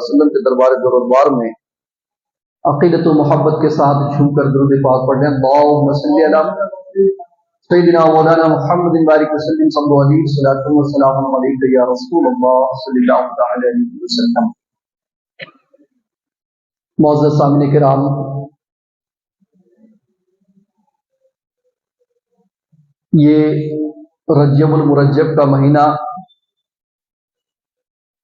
علیہ وسلم کے دरبار دربار میں عقیدت و محبت کے ساتھ جھوم کر درود پاک پڑھ لیں۔ اللہم صلی علی سیدنا مولانا محمد بارک وسلم صلی اللہ علیہ وسلم والسلام علیکم یا رسول اللہ صلی اللہ تعالی علیہ وسلم۔ معزز سامعین کرام، یہ رجب المرجب کا مہینہ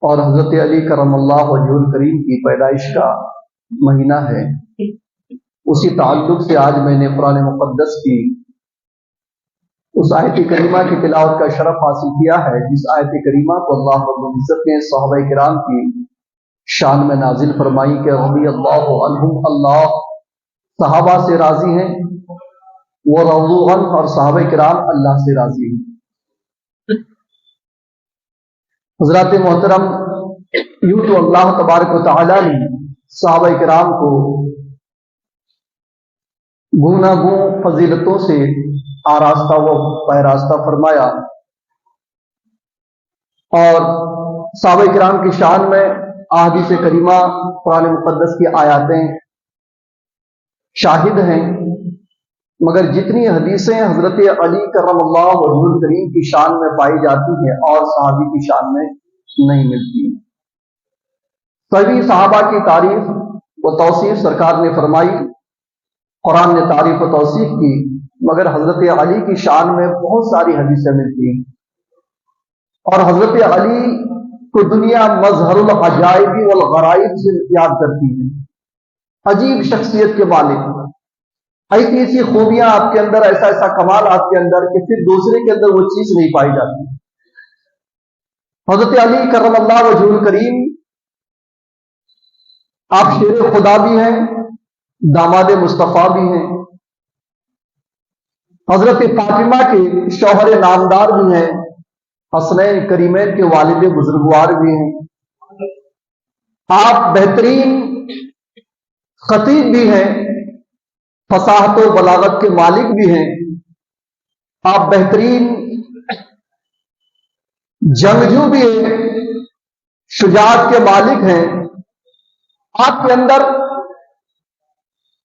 اور حضرت علی کرم اللہ وجہ الکریم کی پیدائش کا مہینہ ہے۔ اسی تعلق سے آج میں نے قرآن مقدس کی اس آیت کریمہ کی تلاوت کا شرف حاصل کیا ہے جس آیت کریمہ کو اللہ رب العزت نے صحابہ کرام کی شان میں نازل فرمائی کہ رضی اللہ عنہم، اللہ صحابہ سے راضی ہیں، وہ رضوا عنہ، اور صحابہ کرام اللہ سے راضی ہیں۔ حضرات محترم، یوں تو اللہ تبارک و تعالی نے صحابہ کرام کو گوناگوں فضیلتوں سے آراستہ و پیراستہ فرمایا، اور صحابہ کرام کی شان میں احادیث کریمہ قرآن مقدس کی آیاتیں شاہد ہیں، مگر جتنی حدیثیں حضرت علی کرم اللہ وجہ الکریم کی شان میں پائی جاتی ہیں اور صحابی کی شان میں نہیں ملتی۔ سبھی صحابہ کی تعریف و توصیف سرکار نے فرمائی، قرآن نے تعریف و توصیف کی، مگر حضرت علی کی شان میں بہت ساری حدیثیں ملتی ہیں، اور حضرت علی کو دنیا مظہر العجائب والغرائب سے یاد کرتی ہے۔ عجیب شخصیت کے مالک، ایسی ایسی خوبیاں آپ کے اندر، ایسا ایسا کمال آپ کے اندر کہ پھر دوسرے کے اندر وہ چیز نہیں پائی جاتی۔ حضرت علی کرم اللہ وجہ الکریم آپ شیر خدا بھی ہیں، داماد مصطفیٰ بھی ہیں، حضرت فاطمہ کے شوہر نامدار بھی ہیں، حسنین کریمین کے والد بزرگوار بھی ہیں، آپ بہترین خطیب بھی ہیں، فصاحت و بلاغت کے مالک بھی ہیں، آپ بہترین جنگجو بھی ہیں، شجاعت کے مالک ہیں۔ آپ کے اندر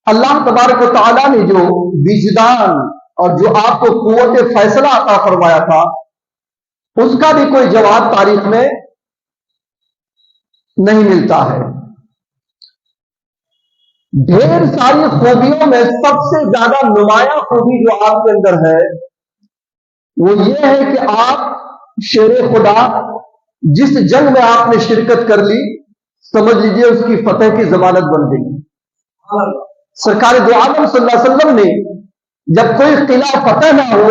اللہ تبارک و تعالیٰ نے جو وجدان اور جو آپ کو قوت فیصلہ عطا فرمایا تھا، اس کا بھی کوئی جواب تاریخ میں نہیں ملتا ہے۔ ڈھیر ساری خوبیوں میں سب سے زیادہ نمایاں خوبی جو آپ کے اندر ہے وہ یہ ہے کہ آپ شیر خدا، جس جنگ میں آپ نے شرکت کر لی، سمجھ لیجئے اس کی فتح کی ضمانت بن گئی۔ سرکار دو عالم صلی اللہ علیہ وسلم نے جب کوئی قلعہ فتح نہ ہو،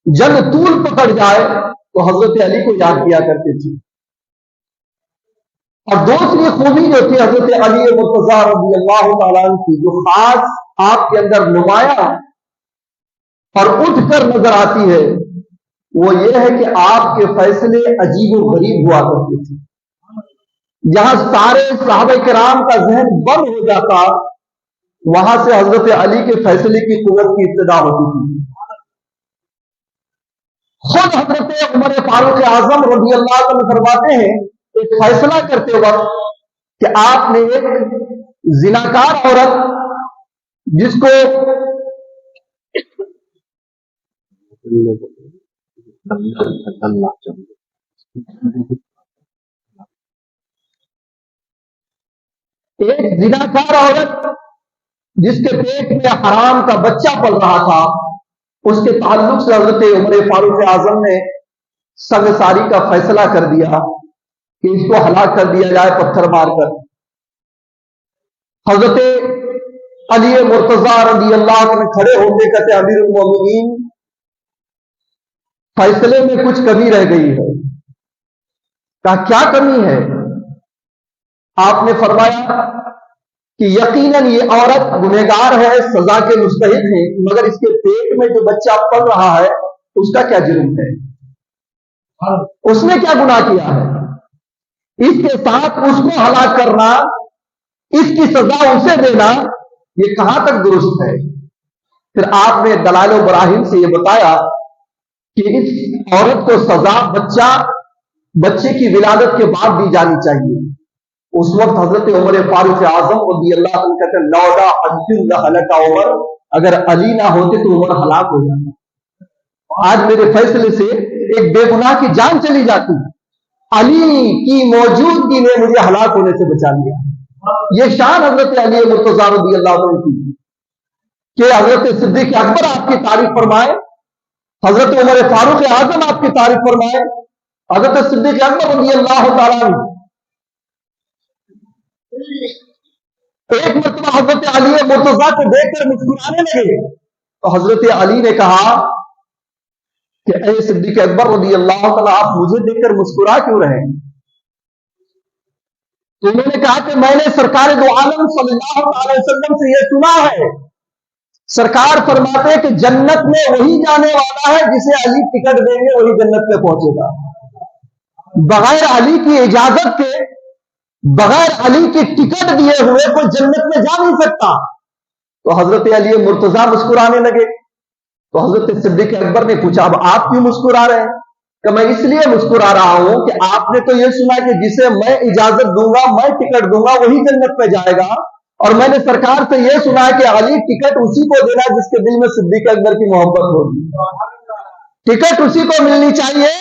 جنگ طول پکڑ جائے، تو حضرت علی کو یاد کیا کرتے تھے۔ اور دوسری خوبی جو تھی حضرت علی مرتضیٰ رضی اللہ تعالیٰ عنہ کی، جو خاص آپ کے اندر نمایاں اور اٹھ کر نظر آتی ہے، وہ یہ ہے کہ آپ کے فیصلے عجیب و غریب ہوا کرتے تھے۔ جہاں سارے صحابہ کرام کا ذہن بند ہو جاتا، وہاں سے حضرت علی کے فیصلے کی قوت کی ابتدا ہوتی تھی۔ خود حضرت عمر فاروق اعظم رضی اللہ عنہ فرماتے ہیں ایک فیصلہ کرتے وقت کہ آپ نے ایک زناکار عورت جس کو ایک زناکار عورت جس کے پیٹ میں حرام کا بچہ پل رہا تھا، اس کے تعلق سے حضرت عمر فاروق اعظم نے سنگساری کا فیصلہ کر دیا کہ اس کو ہلاک کر دیا جائے پتھر مار کر۔ حضرت علی مرتضیٰ رضی اللہ عنہ کھڑے ہو کے کہتے امیر المومنین، فیصلے میں کچھ کمی رہ گئی ہے۔ کہا کیا کمی ہے؟ آپ نے فرمایا کہ یقیناً یہ عورت گنہگار ہے، سزا کے مستحق ہے، مگر اس کے پیٹ میں جو بچہ پل رہا ہے اس کا کیا جرم ہے؟ اس نے کیا گناہ کیا ہے؟ اس کے ساتھ اس کو ہلاک کرنا، اس کی سزا اسے دینا، یہ کہاں تک درست ہے؟ پھر آپ نے دلائل و براہین سے یہ بتایا کہ اس عورت کو سزا بچے کی ولادت کے بعد دی جانی چاہیے، उस वक्त हजरत उमर फारूक आजम रज़ी अल्लाह अन्हु कहते हैं, लौला अली लहलका उमर, अगर अली ना होते तो उमर हलाक हो जाता। आज मेरे फैसले से एक बेगुनाह की जान चली जाती, अली की मौजूदगी ने मुझे हलाक होने से बचा लिया। ये शान हजरत अली मुर्तज़ा रज़ी अल्लाह अन्हु की कि हजरत सिद्दीक़ अकबर आपकी तारीफ फरमाए, हजरत उमर फारूक आजम आपकी तारीफ फरमाए, हजरत सिद्दीक़ अकबर रज़ी अल्लाह तआला अन्हु एक मरतबा हजरत अली मुर्तज़ा को देखकर मुस्कुराने लगे, तो हजरत अली ने कहा कि ऐ सिद्दीक़ अकबर रज़ी अल्लाह तआला, आप मुझे देखकर मुस्कुरा क्यों रहे हैं? तो उन्होंने कहा कि मैंने सरकार दो आलम सल्लल्लाहु अलैहि वसल्लम से यह सुना है, सरकार फरमाते हैं कि जन्नत में वही जाने वाला है जिसे अली टिकट देंगे वही जन्नत में पहुंचेगा। बगैर अली की इजाजत के, बगैर अली की टिकट दिए हुए कोई जन्नत में जा नहीं सकता। तो हजरत अली मुर्तज़ा मुस्कुराने लगे। तो हजरत सिद्दीक़ अकबर ने पूछा, अब आप क्यों मुस्कुरा रहे हैं? कि मैं इसलिए मुस्कुरा रहा हूं कि आपने तो यह सुना कि जिसे मैं इजाजत दूंगा, मैं टिकट दूंगा, वही जन्नत में जाएगा, और मैंने सरकार से यह सुना है कि अली टिकट उसी को देना जिसके दिल में सिद्दीक़ अकबर की मोहब्बत होगी। टिकट उसी को मिलनी चाहिए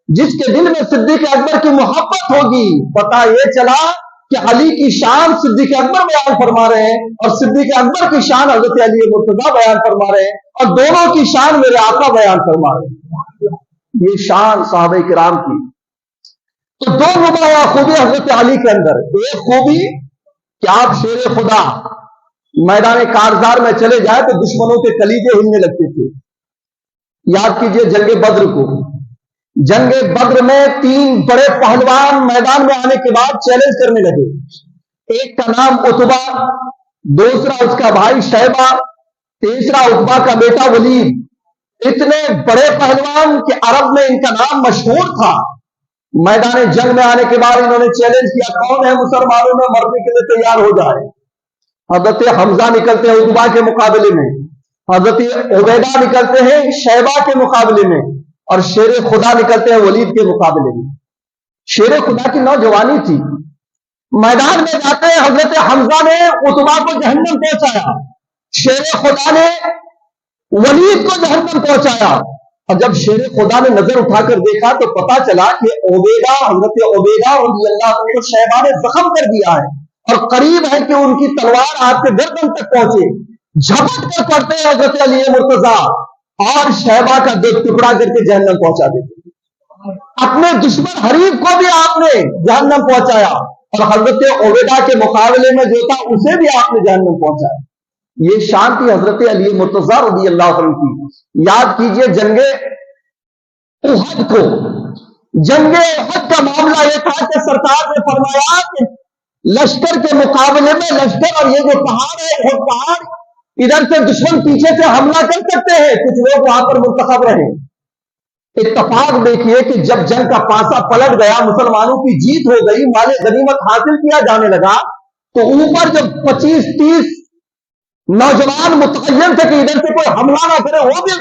जिसके दिल में सिद्दीक़ अकबर की मोहब्बत होगी। पता यह चला कि अली की शान सिद्दीक़ अकबर बयान फरमा रहे हैं और सिद्दीक़ अकबर की शान हजरत अली मुर्तज़ा बयान फरमा रहे हैं, और दोनों की शान मेरे आका बयान फरमा रहे हैं। ये शान साहबे किराम की। तो दो नुमाया खूबी हजरत अली के अंदर, एक खूबी कि आप शेर खुदा, मैदान कारजार में चले जाए तो दुश्मनों के कलीजे हिलने लगते थे। याद कीजिए जंगे बद्र को, जंगे बद्र में 3 बड़े पहलवान मैदान में आने के बाद चैलेंज करने लगे। एक का नाम उतबा, दूसरा उसका भाई शैबा, तीसरा उतबा का बेटा वलीद। इतने बड़े पहलवान कि अरब में इनका नाम मशहूर था। मैदान जंग में आने के बाद इन्होंने चैलेंज किया, कौन है मुसलमानों में मरने के लिए तैयार हो जाए। हजरत हमजा निकलते हैं उतबा के मुकाबले में, हजरत उबैदा निकलते हैं शैबा के मुकाबले में, और शेर खुदा निकलते हैं वलीद के मुकाबले में। शेर खुदा की नौजवानी थी। मैदान में जाते हैं हजरत हमजा ने उतबा को जहन्नम पहुंचाया, शेर खुदा ने वलीद को जहन्नम पहुंचाया। और जब शेर खुदा ने नजर उठाकर देखा तो पता चला कि ओबेदा, हजरत ओबेदा रज़ी अल्लाह अन्हु को शैबा ने जख्म कर दिया है, और करीब है कि उनकी तलवार आपके गर्दन तक पहुंचे। झपट कर पड़ते हैं हजरत अली मुर्तज़ा और शैबा का दो टुकड़ा करके जहन्नम पहुंचा देते। अपने दुश्मन हरीफ को भी आपने जहन्नम पहुंचाया, और हजरत ओबेदा के मुकाबले में जो था उसे भी आपने जहन्नम पहुंचाया। ये शान थी हजरत अली मुर्तज़ा रज़ी अल्लाह अन्हु की। याद कीजिए जंगे उहद को, जंगे उहद का मामला यह था कि सरकार ने फरमाया कि लश्कर के मुकाबले में लश्कर, और ये जो पहाड़ है उहद पहाड़, इधर से दुश्मन पीछे से हमला कर सकते हैं, कुछ लोग वहां पर मुंतखब रहे। इत्तफाक देखिए कि जब जंग का पासा पलट गया, मुसलमानों की जीत हो गई, माले गनीमत हासिल किया जाने लगा, तो ऊपर जब 25-30 नौजवान मुतय्यन थे कि इधर से कोई हमला ना करे, वो भी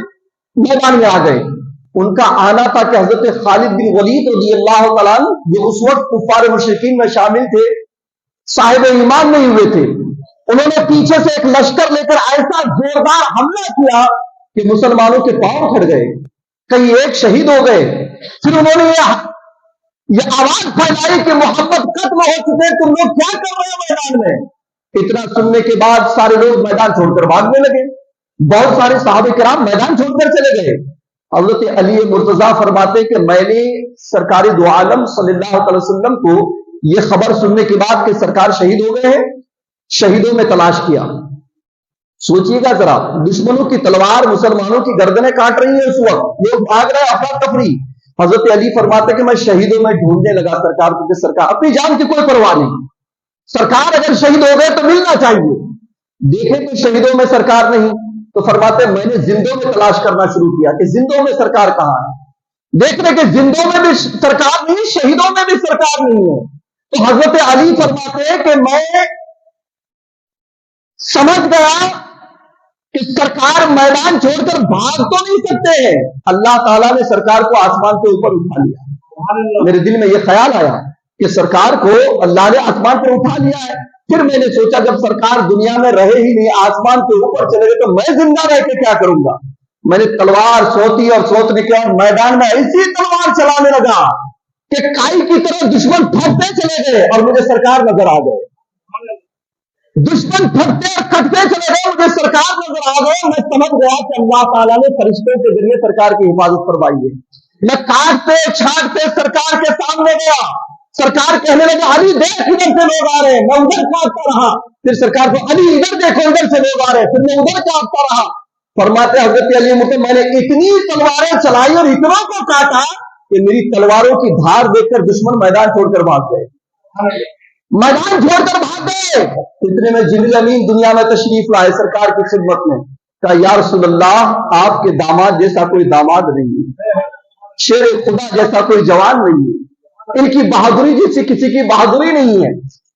मैदान में आ गए। उनका आना था कि हजरत खालिद बिन वलीद रज़ी अल्लाह तआला अन्हु, जो उस वक्त कुफ्फार मुशरिकीन में शामिल थे, साहिब ईमान नहीं हुए थे, उन्होंने पीछे से एक लश्कर लेकर ऐसा जोरदार हमला किया कि मुसलमानों के पांव उखड़ गए, कई एक शहीद हो गए। फिर उन्होंने ये आवाज फैलाई कि मोहम्मद खत्म हो चुके, तुम लोग क्या कर रहे हो मैदान में। इतना सुनने के बाद सारे लोग मैदान छोड़कर भागने लगे। बहुत सारे सहाबे किराम मैदान छोड़कर चले गए। हजरत अली मुर्तज़ा फरमाते कि मैंने सरकार दो आलम सल्लल्लाहु अलैहि वसल्लम को यह खबर सुनने के बाद कि सरकार शहीद हो गए हैं, शहीदों में तलाश किया। सोचिएगा जरा, दुश्मनों की तलवार मुसलमानों की गर्दनें काट रही है, उस वक्त लोग भाग रहे, अफरा तफरी। हजरत अली फरमाते कि मैं शहीदों में ढूंढने लगा सरकार को, कि सरकार अपनी जान की कोई परवाह नहीं, सरकार अगर शहीद हो गए तो मिलना चाहिए। देखे तो शहीदों में सरकार नहीं, तो फरमाते मैंने जिंदों में तलाश करना शुरू किया कि जिंदों में सरकार कहां है। देख रहे कि जिंदों में भी सरकार नहीं, शहीदों में भी सरकार नहीं है। तो हजरत अली फरमाते हैं कि मैं समझ गया कि सरकार मैदान छोड़कर भाग तो नहीं सकते हैं। अल्लाह ताला ने सरकार को आसमान के ऊपर उठा लिया। मेरे दिल में यह ख्याल आया کہ سرکار کو اللہ نے آسمان پر اٹھا لیا ہے. پھر میں نے سوچا جب سرکار دنیا میں رہے ہی نہیں, آسمان کے اوپر چلے گئے, تو میں زندہ رہ کے کیا کروں گا. میں نے تلوار سوتی اور سوچنے کے بعد میدان میں ایسی تلوار چلانے لگا کہ کائی کی طرح دشمن پھٹتے چلے گئے اور مجھے سرکار نظر آ گئے. دشمن پھٹتے اور کٹتے چلے گئے, مجھے سرکار نظر آ گئے. میں سمجھ گیا کہ اللہ تعالیٰ نے فرشتوں کے ذریعے سرکار کی حفاظت فرمائی ہے. میں کاٹتے چھاٹتے سرکار کے سامنے گیا. سرکار کہنے لگے علی دیکھ ادھر سے لوگ آ رہے ہیں. میں ادھر کاٹتا رہا. پھر سرکار کو علی ادھر دیکھو ادھر سے لوگ آ رہے ہیں. پھر میں ادھر کاٹتا رہا. فرماتے حضرت علی مجھے میں نے اتنی تلواریں چلائی اور اتنا کو کاٹا کہ میری تلواروں کی دھار دیکھ کر دشمن میدان چھوڑ کر بھاگ گئے. میدان چھوڑ کر بھاگ گئے. اتنے میں جبریل امین دنیا میں تشریف لائے سرکار کی خدمت میں. کہا یا رسول اللہ آپ کے داماد جیسا کوئی داماد نہیں ہے, شیر خدا جیسا کوئی جوان نہیں ہے, ان کی بہادری جیسی کسی کی بہادری نہیں ہے.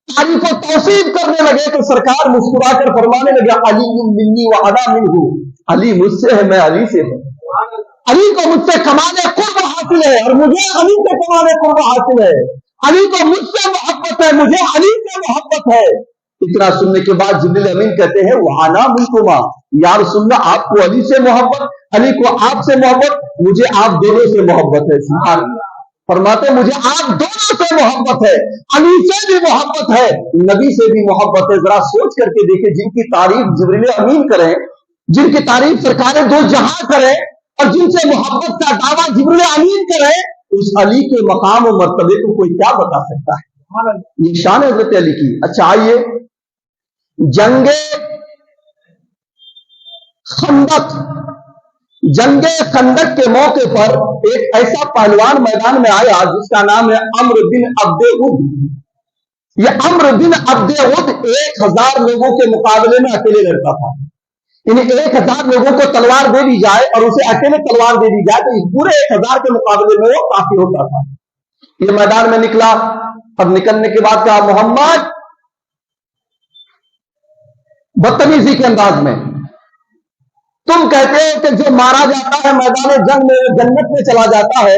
تعریف و توصیف کرنے لگے تو سرکار مسکرا کر فرمانے لگا علی منی و انا منہ, علی مجھ سے ہے میں علی سے ہوں. علی کو مجھ سے کمال قرب حاصل ہے اور مجھے علی سے کمال قرب حاصل ہے. علی کو مجھ سے محبت ہے, مجھے علی سے محبت ہے. اتنا سننے کے بعد جبریل امین کہتے ہیں وہانا منکما, یا رسول اللہ آپ کو علی سے محبت, علی کو آپ سے محبت, مجھے آپ دونوں سے محبت ہے. سبحان اللہ. فرماتے مجھے آپ دونوں سے محبت ہے, علی سے بھی محبت ہے, نبی سے بھی محبت ہے. ذرا سوچ کر کے دیکھیں جن کی تعریف جبریل امین کریں, جن کی تعریف سرکار دو جہاں کریں اور جن سے محبت کا دعویٰ جبریل امین کریں, اس علی کے مقام و مرتبے کو کوئی کیا بتا سکتا ہے. یہ شان حضرت علی کی. اچھا آئیے جنگ خندق, جنگ خندق کے موقع پر ایک ایسا پہلوان میدان میں آیا جس کا نام ہے عمرو بن عبد ود. یہ عمرو بن عبد ود 1000 لوگوں کے مقابلے میں اکیلے لڑتا تھا. انہیں 1000 لوگوں کو تلوار دے دی جائے اور اسے اکیلے تلوار دے دی جائے تو اس پورے 1000 کے مقابلے میں وہ کافی ہوتا تھا. یہ میدان میں نکلا اور نکلنے کے بعد کہا محمد, بدتمیزی کے انداز میں, تم کہتے ہو کہ جو مارا جاتا ہے میدان جنگ میں جنت میں چلا جاتا ہے,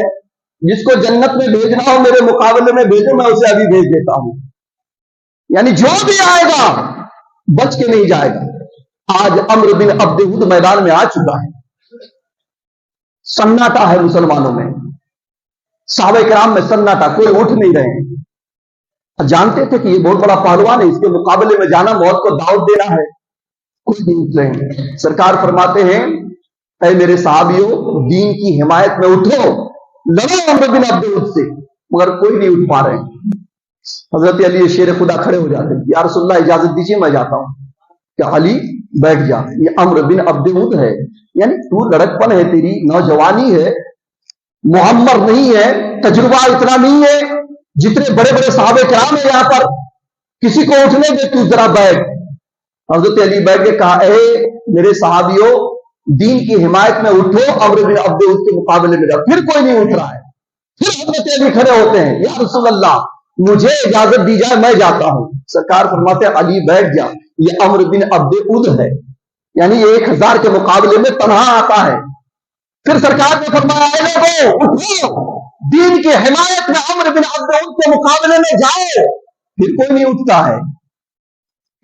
جس کو جنت میں بھیجنا ہو میرے مقابلے میں بھیجو, میں اسے ابھی بھیج دیتا ہوں. یعنی جو بھی آئے گا بچ کے نہیں جائے گا. آج عمرو بن عبد ود میدان میں آ چکا ہے. سناٹا ہے مسلمانوں میں, صحابہ کرام میں سناٹا, کوئی اٹھ نہیں رہے ہیں. جانتے تھے کہ یہ بہت بڑا پہلوان ہے, اس کے مقابلے میں جانا موت کو دعوت دینا ہے, کوئی نہیں اٹھ رہے ہیں. سرکار فرماتے ہیں اے میرے صحابیوں دین کی حمایت میں اٹھو, لڑو عمرو بن عبد ود سے, مگر کوئی نہیں اٹھ پا رہے ہیں. حضرت علی شیر خدا کھڑے ہو جاتے ہیں, یا رسول اللہ اجازت دیجیے میں جاتا ہوں. کہ علی بیٹھ جا, یہ عمرو بن عبد ود ہے, یعنی تو لڑکپن ہے, تیری نوجوانی ہے, محمد نہیں ہے, تجربہ اتنا نہیں ہے, جتنے بڑے بڑے صحابہ کرام ہیں یہاں پر, کسی کو اٹھنے دے, تو ذرا بیٹھ. حضرت علی بیٹھ کے کہا اے میرے صحابیوں دین کی حمایت میں اٹھو, عمرو بن عبد ود کے مقابلے میں جاؤ. پھر کوئی نہیں اٹھ رہا ہے. پھر حضرت علی کھڑے ہوتے ہیں, یا رسول اللہ مجھے اجازت دی جائے میں جاتا ہوں. سرکار فرماتے ہیں علی بیٹھ جا, یہ عمرو بن عبد ود ہے, یعنی یہ 1000 کے مقابلے میں تنہا آتا ہے. پھر سرکار نے فرمایا اے لوگوں اٹھو, دین کی حمایت میں عمرو بن عبد ود کے مقابلے میں جاؤ. پھر کوئی نہیں اٹھتا ہے,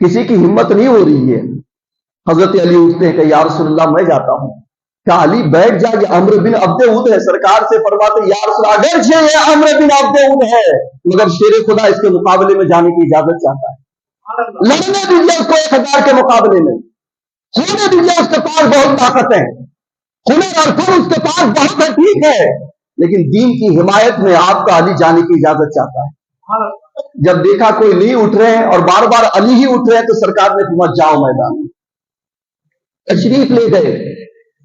کسی کی ہمت نہیں ہو رہی ہے. حضرت علی اٹھتے ہیں کہ یا رسول اللہ میں جاتا ہوں. کہ علی بیٹھ جا, یہ عمرو بن عبد ود ہے. سرکار سے فرماتے یا رسول اللہ اگرچہ یہ عمرو بن عبد ود ہے مگر شیر خدا اس کے مقابلے میں جانے کی اجازت چاہتا ہے. لڑنے دیجیے اس کو 1000 کے مقابلے میں, ہونے دیجیے, اس کے پاس بہت طاقت ہے, ہنر اور فن اس کے پاس بہت ہے, ٹھیک ہے, لیکن دین کی حمایت میں آپ کا علی جانے کی اجازت چاہتا ہے. جب دیکھا کوئی نہیں اٹھ رہے ہیں اور بار بار علی ہی اٹھ رہے ہیں تو سرکار نے فرمایا جاؤ میدان میں. تشریف لے گئے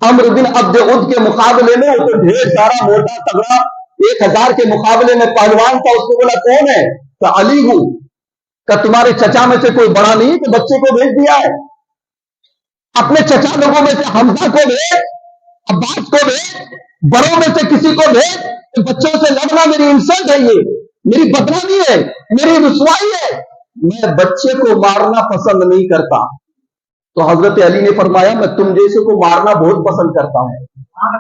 عمرو بن عبد ود کے مقابلے میں. وہ تو ڈھیر سارا موٹا تگڑا 1000 کے مقابلے میں پہلوان تھا. اس کو بولا کون ہے؟ کہ علی ہوں. کہ تمہارے چچا میں سے کوئی بڑا نہیں کہ بچے کو بھیج دیا ہے؟ اپنے چچا لوگوں میں سے حمزہ کو بھیج, عباس کو بھیج, بڑوں میں سے کسی کو بھیج. بچوں سے لڑنا میری انسلٹ ہے, یہ میری بدنامی ہے, میری رسوائی ہے. میں بچے کو مارنا پسند نہیں کرتا. تو حضرت علی نے فرمایا میں تم جیسے کو مارنا بہت پسند کرتا ہوں.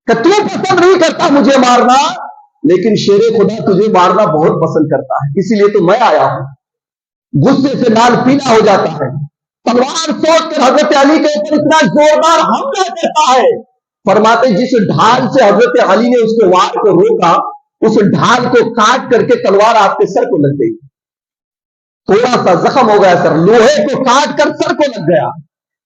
کہ تو پسند نہیں کرتا مجھے مارنا, लेकिन शेर खुदा तुझे मारना बहुत पसंद करता है, इसीलिए तो मैं आया हूं। गुस्से से लाल पीला हो जाता है, तलवार सोचकर हजरत अली के ऊपर इतना जोरदार हमला करता है। फरमाते जिस ढाल से हजरत अली ने उसके वार को रोका, उस ढाल को काट करके तलवार आपके सर को लग गई। थोड़ा सा जख्म हो गया सर, लोहे को काट कर सर को लग गया।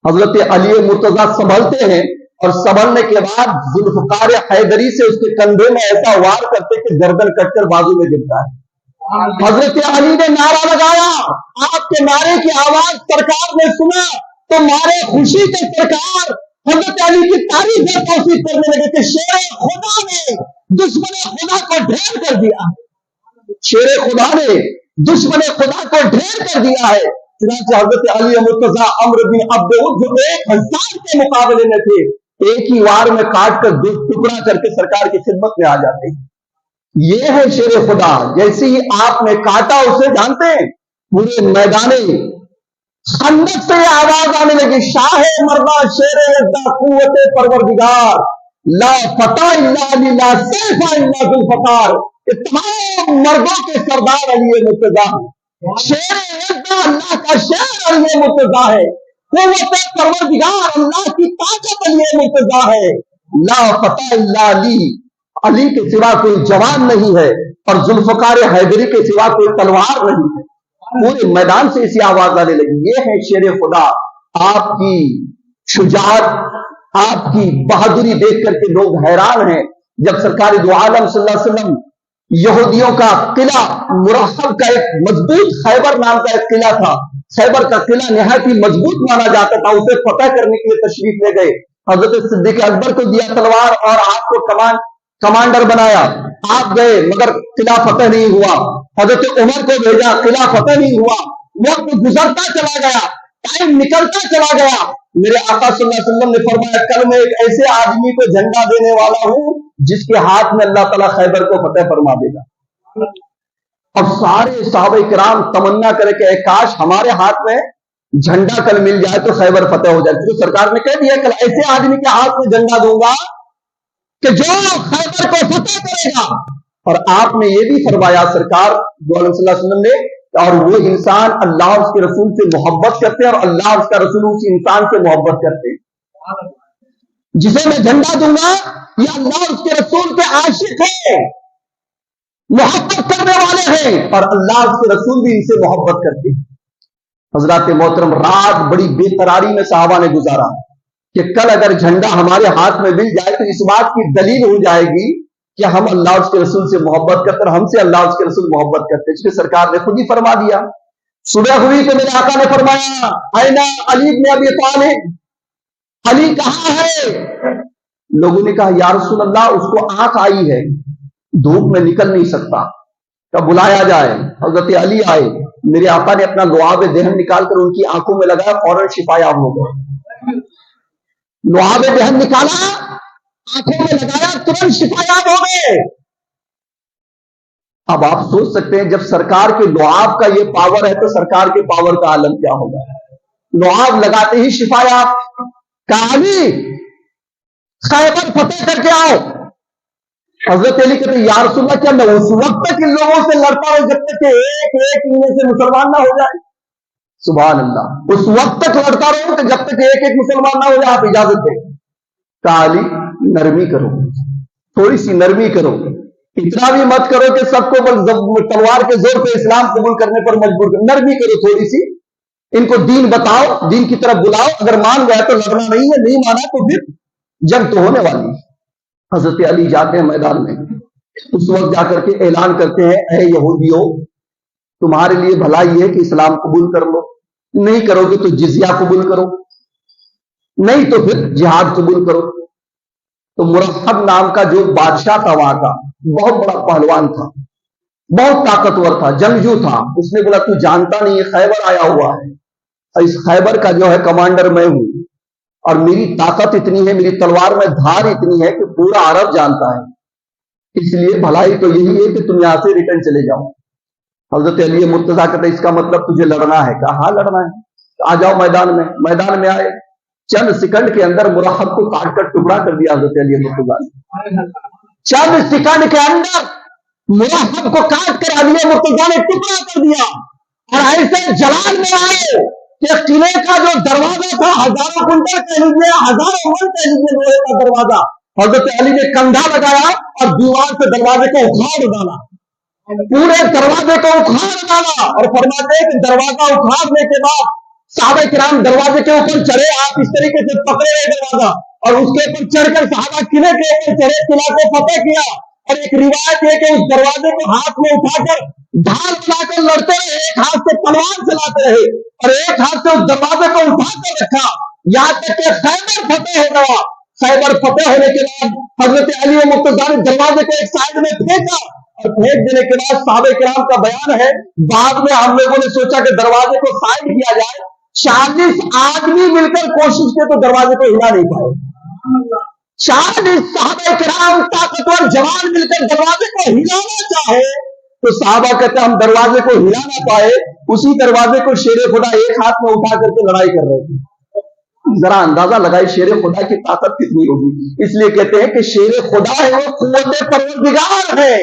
हजरत अली मुर्तजा संभलते हैं और संभलने के बाद जुल्फकार हैदरी से उसके कंधे में ऐसा वार करते कि गर्दन कटकर बाजू में गिरता है। हजरत अली ने नारा लगाया, आपके नारे की आवाज सरकार ने सुना तो मारे खुशी के सरकार हजरत अली की तारीफ और तौसीफ करने लगे कि शेर खुदा ने दुश्मन खुदा को ढेर कर दिया है, शेर खुदा ने दुश्मन खुदा को ढेर कर दिया है। चुनांचे हजरत अली मुर्तजा अम्र बिन अब्द उद जो 1000 के मुकाबले में थे, एक ही वार में काट कर टुकड़ा करके सरकार की खिदमत में आ जाते। ये है शेर खुदा। जैसे ही आपने काटा उसे जानते हैं, पूरे मैदाने खंदक से आवाज आने लगी, शाह मर्दा शेर यज़्दा कुव्वते परवरदिगार, ला फता इल्ला अली ला सैफा इल्ला जुल्फकार। तमाम मर्दों के सरदार अली मुर्तजा, शेर यज़्दा अल्लाह का शेर अली मुर्तजा है, कुव्वते परवरदिगार अल्लाह की ताकत अली मुर्तजा है। ला फता इल्ला अली, अली के सिवा कोई जवान नहीं है और जुल्फकार हैदरी के सिवा कोई तलवार नहीं है। पूरे मैदान से इसी आवाज आने लगी। ये है शेर खुदा। आपकी शुजाअत, आपकी बहादुरी देख करके लोग हैरान हैं। जब सरकार दो आलम सल्लल्लाहु अलैहि वसल्लम यहूदियों का किला मुरहब का एक मजबूत खैबर नाम का एक किला था, खैबर का किला निहायत ही मजबूत माना जाता था, उसे फतह करने के लिए तशरीफ ले गए। हजरत सिद्दीक अकबर को दिया तलवार और आपको कमांडर बनाया, आप गए मगर किला फतेह नहीं हुआ। हजरत उमर को भेजा, किला फतेह नहीं हुआ। वक्त गुजरता चला गया, टाइम निकलता चला गया। मेरे आका सल्लल्लाहु अलैहि वसल्लम ने फरमाया, कल मैं एक ऐसे आदमी को झंडा देने वाला हूं जिसके हाथ में अल्लाह ताला खैबर को फतेह फरमा देगा। अब सारे सहाबा किराम तमन्ना करे कि काश हमारे हाथ में झंडा कल मिल जाए तो खैबर फतेह हो जाए। तो सरकार ने कह दिया, कल ऐसे आदमी के हाथ में झंडा दूंगा कि जो खैबर को फतेह करेगा। और आपने ये भी फरमाया सरकार सल्लल्लाहु अलैहि वसल्लम ने, और वो इंसान अल्लाह उसके रसूल से मोहब्बत करते हैं और अल्लाह उसका रसूल उस इंसान से मोहब्बत करते हैं। जिसे मैं झंडा दूंगा ये अल्लाह उसके रसूल के आशिक है, मोहब्बत करने वाले हैं और अल्लाह उसके रसूल भी इनसे मोहब्बत करते हैं। हजरात मोहतरम, रात बड़ी बेकरारी में साहबा ने गुजारा कि कल अगर झंडा हमारे हाथ में मिल जाए तो इस बात की दलील हो जाएगी कि हम अल्लाह उसके रसूल से मोहब्बत करते और हमसे अल्लाह उसके रसूल मोहब्बत करते। इसलिए सरकार ने खुद ही फरमा दिया। सुबह हुई तो मेरे आका ने फरमाया, ऐना अली इब्न अबी तालिब, अली कहां है? लोगों ने कहा, या रसूल अल्लाह उसको आंख आई है, धूप में निकल नहीं सकता, कब बुलाया जाए। हजरत अली आए, मेरे आका ने अपना लुआब देहन निकालकर उनकी आंखों में लगाया, फौरन शिफायाब हो गए। लुआब देहन निकाला, आंखों में लगाया, तुरंत शिफायाब हो गए। अब आप सोच सकते हैं जब सरकार के लुआब का ये पावर है तो सरकार के पावर का आलम क्या होगा। लुआब लगाते ही शिफायाब। कहानी खैबर फतेह करके आओ। हजरत अली कहते, या रसूल अल्लाह, क्या मैं उस वक्त तक इन लोगों से लड़ता हूं जब तक एक एक इनमें से मुसलमान ना हो जाए? सुभान अल्लाह, उस वक्त तक लड़ता रहूं कि जब तक एक एक मुसलमान ना हो जाए। आप इजाजत दें। कहा अली नरमी करो, थोड़ी सी नरमी करो, इतना भी मत करो कि सबको तलवार के जोर पे इस्लाम कबूल करने पर मजबूर करो। नरमी करो थोड़ी सी, इनको दीन बताओ, दीन की तरफ बुलाओ। अगर मान गया तो लड़ना नहीं है, नहीं माना तो फिर जंग तो होने वाली है। हजरत अली जाते हैं मैदान में, उस वक्त जाकर के ऐलान करते हैं, ऐ यहूदियों, तुम्हारे लिए भलाई है कि इस्लाम कबूल कर लो, नहीं करोगे तो जिजिया कबूल करो, नहीं तो फिर जिहाद कबूल करो। तो मुरहब नाम का जो बादशाह था वहां का, बहुत बड़ा पहलवान था, बहुत ताकतवर था, जंगजू था। उसने बोला, तू जानता नहीं है, खैबर आया हुआ है और इस खैबर का जो है कमांडर मैं हूं और मेरी ताकत इतनी है, मेरी तलवार में धार इतनी है कि पूरा अरब जानता है। इसलिए भलाई तो यही है कि तुम यहां से रिटर्न चले जाओ। हजरत अली मुर्तजा कहते, इसका मतलब तुझे लड़ना है? कहा हाँ लड़ना है, आ जाओ मैदान में। मैदान में आए, चंद सेकंड के अंदर मुरहब को काट कर टुकड़ा कर दिया हजरत अली मुर्तजा ने। चंद सेकंड के अंदर मुराहब को काट कर अली मुर्तजा ने टुकड़ा कर दिया और ऐसे जलाल में आए कि किले का जो दरवाजा था, हजारों कुंटल कह लीजिए, हजारों मन कह लीजिए लोहे का दरवाजा, हजरत अली ने कंधा लगाया और दीवार से दरवाजे को उखाड़ डाला, पूरे दरवाजे को उखाड़ डाला। और फरमाते हैं कि दरवाजा उखाड़ने के बाद साहबा किराम दरवाजे के ऊपर चढ़े, आप इस तरीके से पकड़े रहे दरवाजा और उसके ऊपर चढ़कर साहबा किले के ऊपर चढ़े, किला को फतेह किया। और एक रिवायत है कि उस दरवाजे को हाथ में उठाकर ढाल बनाकर लड़ते रहे, एक हाथ से तलवार चलाते रहे और एक हाथ से उस दरवाजे को उठाकर रखा, यहां तक कि खैबर फतेह हो गया। खैबर फतेह होने के बाद हजरत अली मुर्तजा ने दरवाजे को एक साइड में फेंका और फेंक देने के बाद साहबा किराम का बयान है, बाद में हम लोगों ने सोचा कि दरवाजे को साइड किया जाए, 40 आदमी मिलकर कोशिश किए तो दरवाजे को हिला नहीं पाए। 40 साहबा किराम ताकतवर जवान मिलकर दरवाजे को हिलाना चाहे तो साहबा कहते हम दरवाजे को हिला ना पाए। उसी दरवाजे को शेर खुदा एक हाथ में उठा करके लड़ाई कर रहे थे। जरा अंदाजा लगाए शेर खुदा की ताकत कितनी होगी। इसलिए कहते हैं कि शेर खुदा है वो कुव्वत परवरदिगार है,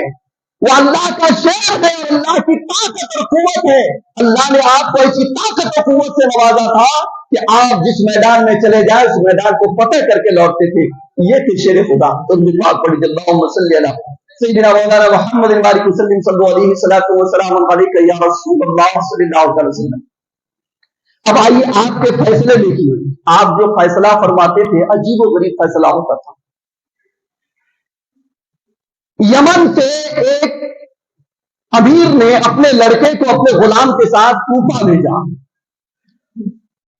वो अल्लाह का शेर है, अल्लाह की ताकत और कुव्वत है। अल्लाह ने आपको ऐसी ताकत और कुव्वत से नवाजा था कि आप जिस मैदान में चले जाए उस मैदान को फतेह करके लौटते थे। ये थे शेर खुदा। तो बात पड़ी अल्लाहुम्मा सल्ली अला सय्यिदिना मौलाना मुहम्मद बारिक वसल्लम सल्लल्लाहु अलैहि सल्लतु व सलाम अलैका या रसूलल्लाह सल्लल्लाहु अलैहि वसल्लम। अब आइए आपके फैसले देखिए। आप जो फैसला फरमाते थे अजीबोगरीब फैसला होता था। यमन से एक अमीर ने अपने लड़के को अपने गुलाम के साथ कूफा भेजा।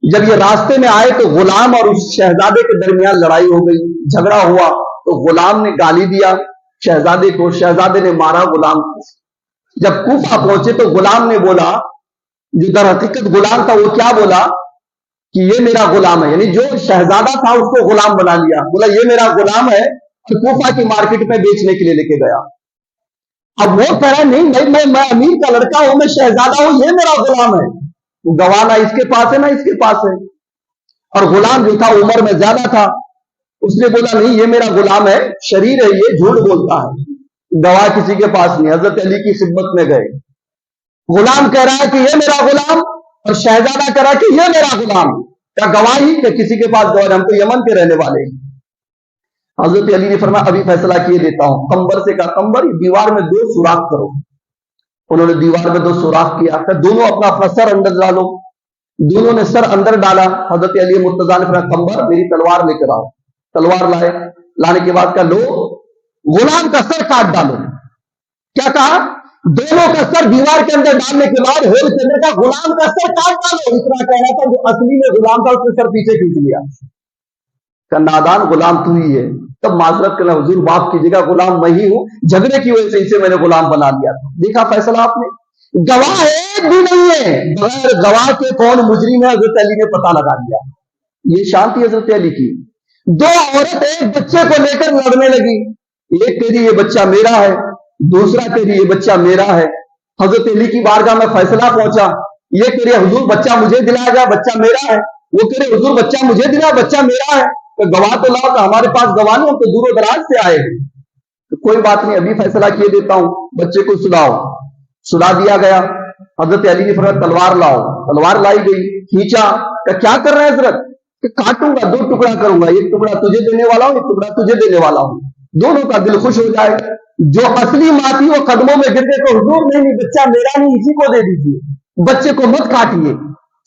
जब ये रास्ते में आए तो गुलाम और उस शहजादे के दरमियान लड़ाई हो गई, झगड़ा हुआ। तो गुलाम ने गाली दिया शहजादे को, शहजादे ने मारा गुलाम को। जब कूफा पहुंचे तो गुलाम ने बोला, जो दर हकीकत गुलाम था वो क्या बोला कि ये मेरा गुलाम है, यानी जो शहजादा था उसको गुलाम बना लिया। बोला ये मेरा गुलाम है, तो कूफा की मार्केट में बेचने के लिए लेके गया। अब वो कह रहा है नहीं भाई मैं अमीर का लड़का हूं, मैं शहजादा हूं, ये मेरा गुलाम है। गवाह ना इसके पास है ना इसके पास है। और गुलाम जो था उम्र में ज्यादा था, उसने बोला नहीं ये मेरा गुलाम है, शरीर है, ये झूठ बोलता है। गवाह किसी के पास नहीं, हजरत अली की खिदमत में गए। गुलाम कह रहा है कि ये मेरा गुलाम और शहजादा कह रहा है कि ये मेरा गुलाम। क्या गवाही कि किसी के पास गवाह, हम तो यमन के रहने वाले हैं। हजरत अली ने फरमाया अभी फैसला किए देता हूं। कंबर से कहा कंबर दीवार में 2 सुराख करो। उन्होंने दीवार में 2 सुराख किया, फिर दोनों अपना अपना सर अंदर डालो। दोनों ने सर अंदर डाला। हजरत अली मुर्तजा ने फरमाया कंबर मेरी तलवार लेकर आओ। तलवार लाए, लाने के बाद कहा लो गुलाम का सर काट डालो। क्या कहा? दोनों का सर दीवार के अंदर डालने के बाद होल के अंदर का गुलाम का सर काट डालो। इतना कहना था, जो असली में गुलाम था उसने सर पीछे खींच लिया। का नादान गुलाम तू ही है। तब माजरत करना हुजूर माफ कीजिएगा, गुलाम मैं ही हूं, झगड़े की वजह से इसे मैंने गुलाम बना लिया था। देखा फैसला आपने। गवाह एक भी नहीं है, बगैर गवाह के कौन मुजरिम है हजरत अली ने पता लगा दिया। ये शांति हजरत अली की। 2 औरत एक बच्चे को लेकर लड़ने लगी। एक कह रही ये बच्चा मेरा है, दूसरा कह रही ये बच्चा मेरा है। हजरत अली की बारगाह में फैसला पहुंचा। ये कह रही हुजूर बच्चा मुझे दिलाया गया, बच्चा मेरा है। वो कह रहे हुजूर बच्चा मुझे दिला, बच्चा मेरा है। तो गवाह तो लाओ। तो हमारे पास गवाह नहीं, हम तो दूर दराज से आए हैं। तो कोई बात नहीं, अभी फैसला किए देता हूं, बच्चे को सुलाओ। सुला दिया गया। हजरत अली ने फरमाया तलवार लाओ। तलवार लाई गई, खींचा। क्या कर रहे हैं हजरत? कि काटूंगा, 2 टुकड़ा करूंगा, एक टुकड़ा तुझे देने वाला हूं, एक टुकड़ा तुझे देने वाला हूं, दोनों का दिल खुश हो जाए। जो असली मां थी वो कदमों में गिर गए तो हुजूर नहीं बच्चा मेरा नहीं, इसी को दे दीजिए, बच्चे को मत काटिए।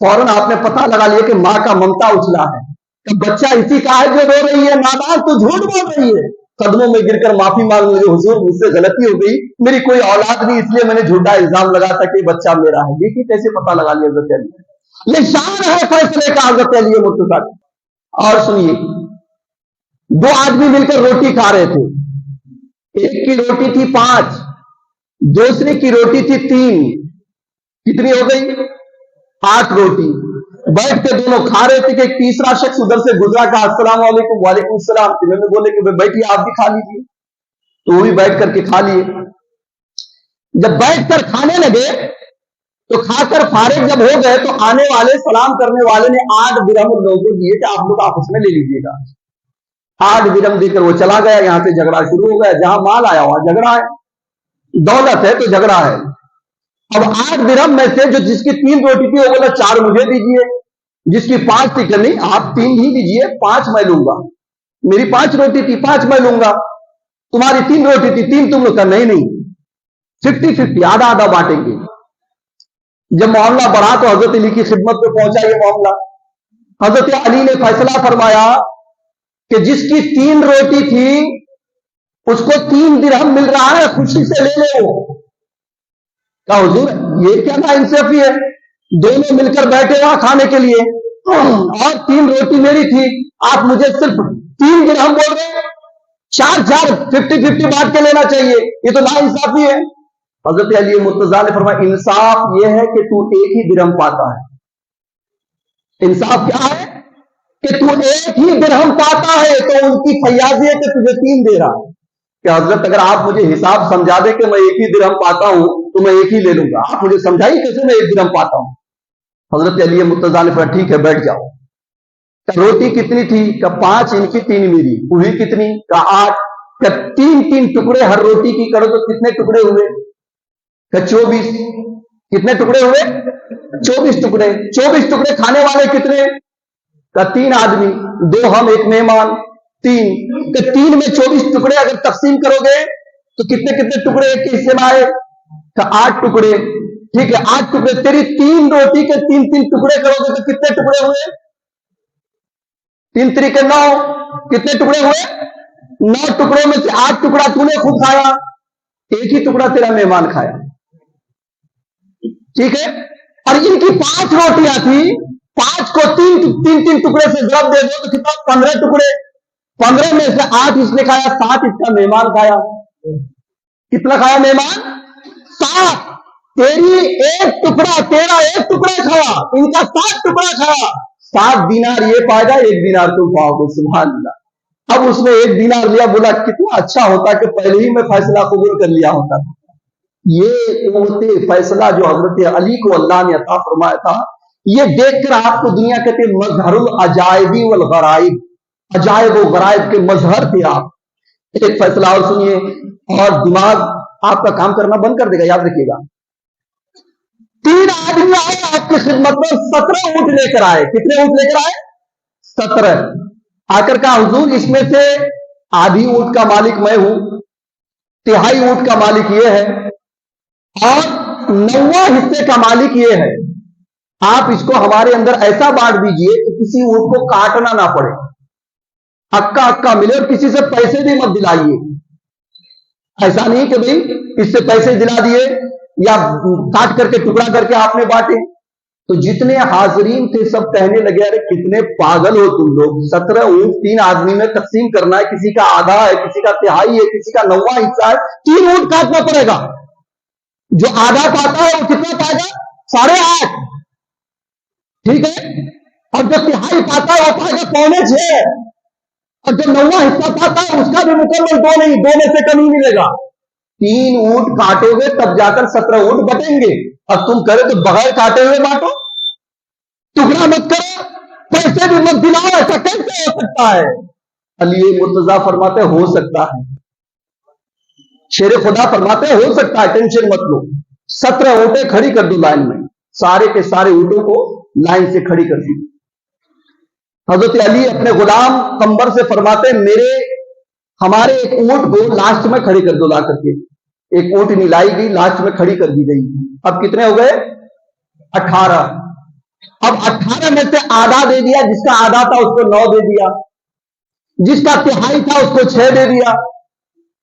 फौरन आपने पता लगा लिया कि मां का ममता उछला है, कि बच्चा इसी का है जो रो रही है, नादान तो झूठ बोल रही है। कदमों में गिरकर माफी मांग ली, हुजूर मुझसे गलती हो गई, मेरी कोई औलाद नहीं, इसलिए मैंने झूठा इल्जाम लगा था कि बच्चा मेरा है। देखिए कैसे पता लगा लिया हजरत अली। ये शान है फैसले का हजरत अली मुर्तजा। और सुनिए, 2 आदमी मिलकर रोटी खा रहे थे। एक की रोटी थी 5, दूसरे की रोटी थी 3। कितनी हो गई? 8 रोटी। बैठ के दोनों खा रहे थे कि एक तीसरा शख्स उधर से गुजरा, कहा अस्सलाम वालेकुम। वालेकुम सलाम। इन्होंने बोले कि बैठिए आप भी खा लीजिए। तो वो भी बैठ करके खा लिए। जब बैठकर खाने लगे तो खाकर फारिग जब हो गए तो आने वाले सलाम करने वाले ने 8 दिरहम लोगों को दिए कि आप लोग आपस में ले लीजिएगा। 8 दिरहम देकर वो चला गया। यहां से झगड़ा शुरू हो गया। जहां माल आया वहां झगड़ा है। दौलत है तो झगड़ा है। अब 8 दिरहम में से जो जिसकी 3 रोटी थी वो बोला 4 मुझे दीजिए, जिसकी 5 थी नहीं आप 3 ही दीजिए, 5 मैं लूंगा, मेरी 5 रोटी थी 5 मैं लूंगा, तुम्हारी 3 रोटी थी 3 तुम लोग का, नहीं नहीं 50-50 आधा आधा बांटेंगे। जब मामला बढ़ा तो हजरत अली की खिदमत में पहुंचा ये मामला। हजरत अली ने फैसला फरमाया कि जिसकी 3 रोटी थी उसको 3 दिरहम मिल रहा है, खुशी से ले ले वो। क्या हुजूर ये क्या नाइंसाफी है, दोनों मिलकर बैठे वहां खाने के लिए और 3 रोटी मेरी थी, आप मुझे सिर्फ 3 दिरहम बोल रहे हैं, 4 50-50 बांट के लेना चाहिए, ये तो नाइंसाफी है। हजरत अली मुर्तजा ने फरमाया इंसाफ ये है कि तू 1 ही दिरहम पाता है। इंसाफ क्या है कि तू 1 ही दिरहम पाता है, तो उनकी फैयाजी है कि तुझे 3 दे रहा है। कि हजरत अगर आप मुझे हिसाब समझा दे कि मैं 1 ही दिरहम पाता हूं तो मैं 1 ही ले लूंगा, आप मुझे समझाइए कैसे मैं 1 दिरहम पाता हूं। हजरत अली मुर्तजा ने फरमाया ठीक है बैठ जाओ। रोटी कितनी थी? का 5 इनकी 3 मेरी, पूरी कितनी? का 8। का 3-3 टुकड़े हर रोटी की करो तो कितने टुकड़े हुए? का 24। कितने टुकड़े हुए? 24 टुकड़े। 24 टुकड़े खाने वाले कितने? का 3 आदमी, 2 हम 1 मेहमान, 3। का 3 में 24 टुकड़े अगर तकसीम करोगे तो कितने कितने टुकड़े एक के हिस्से में आए? का 8 टुकड़े। ठीक है 8 टुकड़े, तेरी 3 रोटी के 3-3 टुकड़े करोगे तो कितने टुकड़े हुए? 3 3 9। कितने टुकड़े हुए? 9 टुकड़ों में से 8 टुकड़ा तूने खुद खाया, 1 ही टुकड़ा तेरा मेहमान खाया। ठीक है, और इनकी 5 रोटियां थी, 5 को 3 टुकड़े से ड्रॉप दे दो तो कितना? 15 टुकड़े। 15 में से 8 इसने खाया, 7 इसका मेहमान खाया। कितना खाया मेहमान? 7। तेरा एक टुकड़ा खाया, इनका 7 टुकड़ा खाया। 7 दिनार ये पाएगा, 1 दिनार तुम पाओगे। सुभान अल्लाह। अब उसने 1 दिनार लिया, बोला कितना अच्छा होता कि पहले ही मैं फैसला कबूल कर लिया होता। ये होते फैसला जो हजरत अली को अल्लाह ने अता फरमाया था, ये देखकर आपको दुनिया कहते मजहरुल अजायबी वल गराइब, अजायब व गराइब के मजहर थे आप। एक फैसला और सुनिए और दिमाग आपका काम करना बंद कर देगा, याद रखिएगा। 3 आदमी आए आपकी खिदमत में, 17 ऊंट लेकर आए। कितने ऊंट लेकर आए? 17। आकर कहा हुजूर इसमें से आधी ऊंट का मालिक मैं हूं, 3/4 ऊंट का मालिक ये है और 9वां हिस्से का मालिक ये है। आप इसको हमारे अंदर ऐसा बांट दीजिए कि किसी ऊंट को काटना ना पड़े, अक्का अक्का मिले, और किसी से पैसे भी मत दिलाइए। ऐसा नहीं कि भाई इससे पैसे दिला दिए या काट करके टुकड़ा करके आपने बांटे। तो जितने हाजरीन थे सब कहने लगे अरे कितने पागल हो तुम लोग, 17 ऊंट 3 आदमी में तकसीम करना है, किसी का आधा है, किसी का 1/3 है, किसी का 9वां हिस्सा है, 3 ऊंट काटना पड़ेगा। जो आधा पाता है वो कितना पाएगा? 8.5। ठीक है, और जो 1/3 पाता है वो पाएगा 6.25, और जो 9वां हिस्सा पाता है उसका भी मुकम्मल 2 नहीं, 2 में से कम ही मिलेगा। 3 ऊंट काटोगे तब जाकर 17 ऊंट बटेंगे, और तुम करे तो बगैर काटे हुए बांटो, टुकड़ा मत करो, पैसे भी मत दिलाओ, ऐसा कैसे हो सकता है? अली मुर्तजा फरमाते हो सकता है, शेर खुदा फरमाते हो सकता है, टेंशन मत लो। 17 ऊंटें खड़ी कर दो लाइन में, सारे के सारे ऊंटों को लाइन से खड़ी कर दी। हजरत अली अपने गुलाम कंबर से फरमाते हमारे एक ऊंट को लास्ट में खड़ी कर दो, ला करके एक ऊंट नहीं लाई गई, लास्ट में खड़ी कर दी गई। अब कितने हो गए? 18। अब 18 में से आधा दे दिया, जिसका आधा था उसको 9 दे दिया, जिसका 1/3 था उसको 6 दे दिया।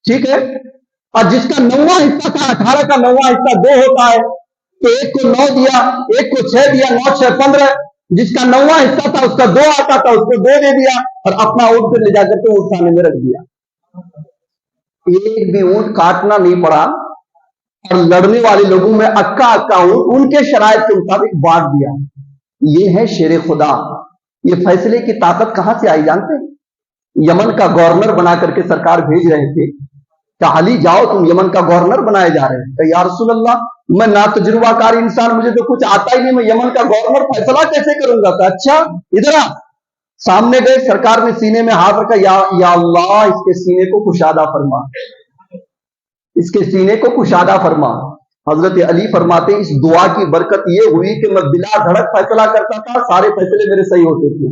ठीक है, और जिसका 9वां हिस्सा था, 18 का 9वां हिस्सा 2 होता है, तो एक को 9 दिया, एक को 6 दिया, 9 6 15। जिसका 9वां हिस्सा था उसका 2 आता था, उसको 2 दे दिया, और अपना ऊंट पे ले जाकर के ऊंट खाने में रख दिया। एक भी ऊंट काटना नहीं पड़ा, और लड़ने वाले लोगों में अक्का अक्का ऊंट उनके शराइत के मुताबिक बांट दिया। ये है शेर खुदा। ये फैसले की ताकत कहां से आई जानते हैं? यमन का गवर्नर बना करके सरकार भेज रहे थे, क्या अली जाओ तुम यमन का गवर्नर बनाए जा रहे हैं? तो या रसूल अल्लाह मैं ना तजुर्बाकार इंसान, मुझे तो कुछ आता ही नहीं, मैं यमन का गवर्नर फैसला कैसे करूंगा? तो अच्छा इधर आ। सामने गए, सरकार ने सीने में हाथ रखा, या अल्लाह इसके सीने को कुशादा फरमा। اس کے سینے کو کشادہ فرما۔ حضرت علی فرماتے اس دعا کی برکت یہ ہوئی کہ میں بلا دھڑک فیصلہ کرتا تھا، سارے فیصلے میرے صحیح ہوتے تھے،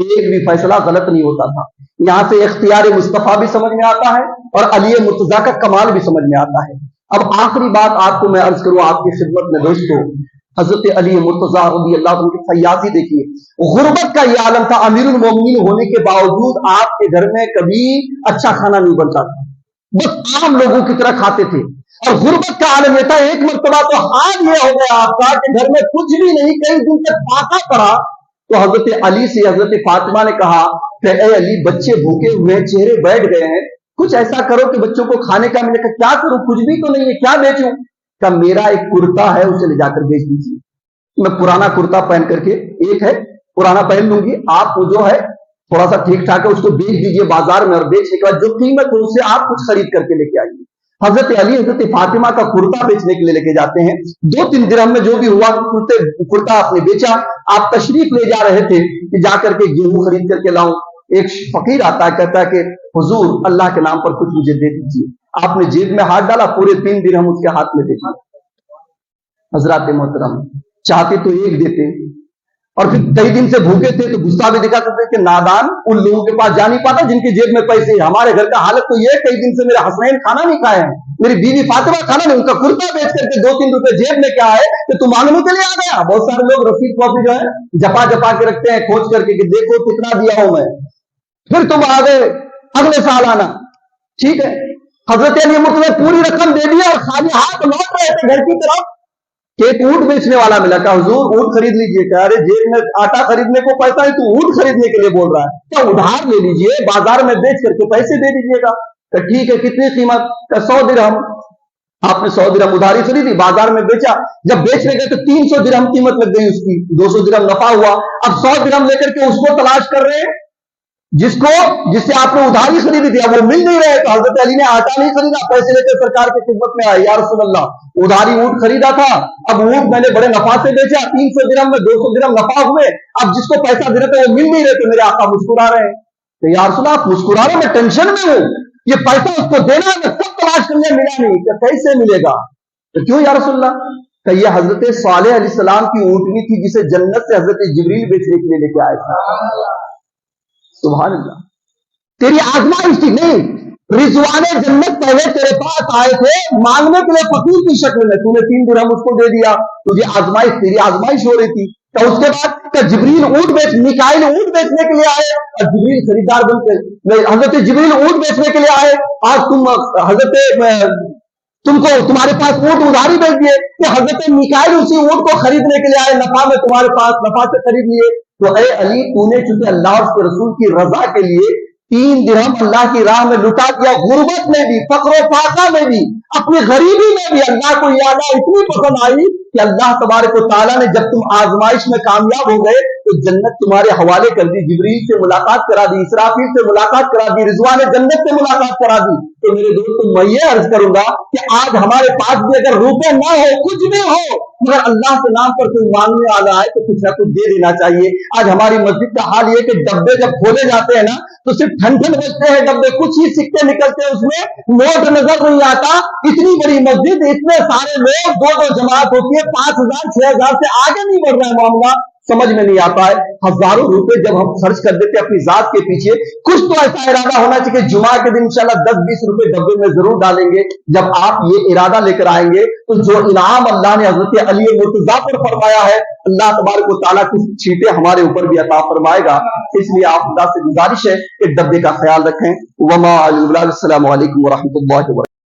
ایک بھی فیصلہ غلط نہیں ہوتا تھا۔ یہاں سے اختیار مصطفیٰ بھی سمجھ میں آتا ہے اور علی مرتضیٰ کا کمال بھی سمجھ میں آتا ہے۔ اب آخری بات آپ کو میں عرض کروں آپ کی خدمت میں دوستو، حضرت علی مرتضیٰ رضی اللہ عنہ کی فیاضی دیکھیے۔ غربت کا یہ عالم تھا، امیر المومنین ہونے کے باوجود آپ کے گھر میں کبھی اچھا کھانا نہیں بنتا تھا، بس عام لوگوں کی طرح کھاتے تھے۔ اور غربت کا عالم یہ تھا، ایک مرتبہ تو حال یہ ہو گیا آپ کا کہ گھر میں کچھ بھی نہیں، کئی دن تک فاقہ پڑا، تو حضرت علی سے حضرت فاطمہ نے کہا کہ اے علی بچے بھوکے ہوئے ہیں، چہرے بیٹھ گئے ہیں، کچھ ایسا کرو کہ بچوں کو کھانے کا ملے۔ کیا کروں، کچھ بھی تو نہیں ہے، کیا بیچوں؟ کہ میرا ایک کرتا ہے اسے لے جا کر بیچ دیجیے، میں پرانا کرتا پہن کر کے، ایک ہے پرانا پہن لوں گی، آپ کو جو ہے تھوڑا سا ٹھیک ٹھاک ہے اس کو بیچ دیجیے بازار میں، اور بیچنے کے بعد جو قیمت ہے اس سے آپ کچھ خرید کر کے لے کے آئیے۔ حضرت علی حضرت فاطمہ کا کرتا بیچنے کے لیے لے کے جاتے ہیں، 2-3 درہم میں جو بھی ہوا کرتا آپ نے بیچا۔ آپ تشریف لے جا رہے تھے کہ جا کر کے گیہوں خرید کر کے لاؤں، ایک فقیر آتا ہے کہتا ہے کہ حضور اللہ کے نام پر کچھ مجھے دے دیجیے۔ آپ نے جیب میں ہاتھ ڈالا، پورے 3 درہم اس کے ہاتھ میں دے دیے۔ حضرات محترم چاہتے تو ایک دیتے، اور پھر کئی دن سے بھوکے تھے تو غصہ بھی دکھا کرتے کہ نادان ان لوگوں کے پاس جا نہیں پاتا جن کی جیب میں پیسے ہیں۔ ہمارے گھر کا حالت تو یہ ہے، کئی دن سے میرے حسنین کھانا نہیں کھائے ہیں، میری بیوی فاطمہ کھانا نہیں، ان کا کرتا بیچ کر کے 2-3 روپے جیب میں کیا ہے کہ تم مانگنے کے لیے آ گیا۔ بہت سارے لوگ رسید کاپی جو ہے جپا جپا کے رکھتے ہیں کھوج کر کے کہ دیکھو کتنا دیا ہوں میں، پھر تم آ گئے اگلے سال آنا، ٹھیک ہے۔ حضرت علی مرتضیٰ پوری رقم دے دی اور خالی ہاتھ لوٹ رہے تھے گھر کی طرف کہ ایک اونٹ بیچنے والا ملا، کہا حضور اونٹ خرید لیجئے۔ کہا ارے جیب میں آٹا خریدنے کو پیسہ ہے، تو اونٹ خریدنے کے لیے بول رہا ہے، کیا ادھار لے لیجئے، بازار میں بیچ کر کے پیسے دے دیجئے گا۔ کہ ٹھیک ہے، کتنی قیمت؟ کہ 100 درہم۔ آپ نے 100 درہم ادھاری خریدی، بازار میں بیچا، جب بیچنے گئے تو 300 درہم قیمت لگ گئی اس کی، 200 درہم نفع ہوا۔ اب 100 درہم لے کر کے اس کو تلاش کر رہے ہیں جس سے آپ نے ادھاری خریدی تھی، اب وہ مل نہیں رہے۔ تو حضرت علی نے آٹا نہیں خریدا، پیسے لے کر سرکار کی خدمت میں آئے، یا رسول اللہ ادھاری اونٹ خریدا تھا، اب اونٹ میں نے بڑے نفع سے بیچا، 300 درہم میں 200 درہم نفع ہوئے، اب جس کو پیسہ دے رہے تھے وہ مل نہیں رہے، تو میرے آقا مسکرا رہے ہیں۔ تو یا رسول اللہ آپ مسکرا رہے ہیں، میں ٹینشن میں ہوں، یہ پیسہ اس کو دینا ہے، میں سب تلاش کر لیا ملا نہیں، کہ کیسے ملے گا؟ تو کیوں یا رسول اللہ؟ کہ یہ حضرت صالح علیہ السلام کی اونٹنی تھی جسے جنت سے حضرت جبریل بیچنے کے لیے لے کے آئے تھے۔ سبحان اللہ، تیری آزمائش تھی نہیں، رضوان جنت پہلے تیرے پاس آئے تھے مانگنے کے لیے فقیر کی شکل میں، تو نے 3 درہم اس کو دے دیا، تجھے آزمائش، تیری آزمائش ہو رہی تھی۔ تو اس کے بعد کہ جبریل اونٹ میکائیل اونٹ بیچنے کے لیے آئے اور جبریل خریدار بن کے، حضرت جبریل اونٹ بیچنے کے لیے آئے، آج تم حضرت تم کو تمہارے پاس اونٹ ادھاری بیچ دیے، کہ حضرت میکائیل اسی اونٹ کو خریدنے کے لیے آئے، نفع میں تمہارے پاس نفع سے خرید لیے۔ تو اے علی تو نے چونکہ اللہ اور اس کے رسول کی رضا کے لیے 3 درہم اللہ کی راہ میں لٹا دیا، غربت میں بھی، فقر و فاقہ میں بھی، اپنی غریبی میں بھی اللہ کو یہ ادا اتنی پسند آئی کہ اللہ تبارک و تعالیٰ نے جب تم آزمائش میں کامیاب ہو گئے تو جنت تمہارے حوالے کر دی، جبریل سے ملاقات کرا دی، اسرافیل سے ملاقات کرا دی، رضوان جنت سے ملاقات کرا دی۔ تو میرے دوستوں میں یہ عرض کروں گا کہ آج ہمارے پاس بھی اگر روپے نہ ہو، کچھ بھی ہو، مگر اللہ کے نام پر کوئی مانگنے والا ہے تو کچھ نہ کچھ دے دینا چاہیے۔ آج ہماری مسجد کا حال یہ کہ ڈبے جب کھولے جاتے ہیں نا تو صرف ٹھن بجتے ہیں ڈبے، کچھ ہی سکے نکلتے ہیں، اس میں نوٹ نظر نہیں آتا۔ اتنی بڑی مسجد، اتنے سارے لوگ، 2 جماعت ہوتی ہے، 5000 6000 سے آگے نہیں بڑھ رہا ہے معاملہ، سمجھ میں نہیں آتا ہے۔ ہزاروں روپے جب ہم خرچ کر دیتے اپنی ذات کے پیچھے، کچھ تو ایسا ارادہ ہونا چاہیے کہ جمعہ کے دن انشاءاللہ 10-20 روپے ڈبے میں ضرور ڈالیں گے۔ جب آپ یہ ارادہ لے کر آئیں گے تو جو انعام اللہ نے حضرت علی مرتضیٰ پر فرمایا ہے، اللہ تبارک و تعالیٰ کی چھینٹیں ہمارے اوپر بھی عطا فرمائے گا۔ اس لیے آپ خدا سے گزارش ہے کہ ڈبے کا خیال رکھیں۔ وما علی السلام علیکم ورحمۃ اللہ وبرکاتہ۔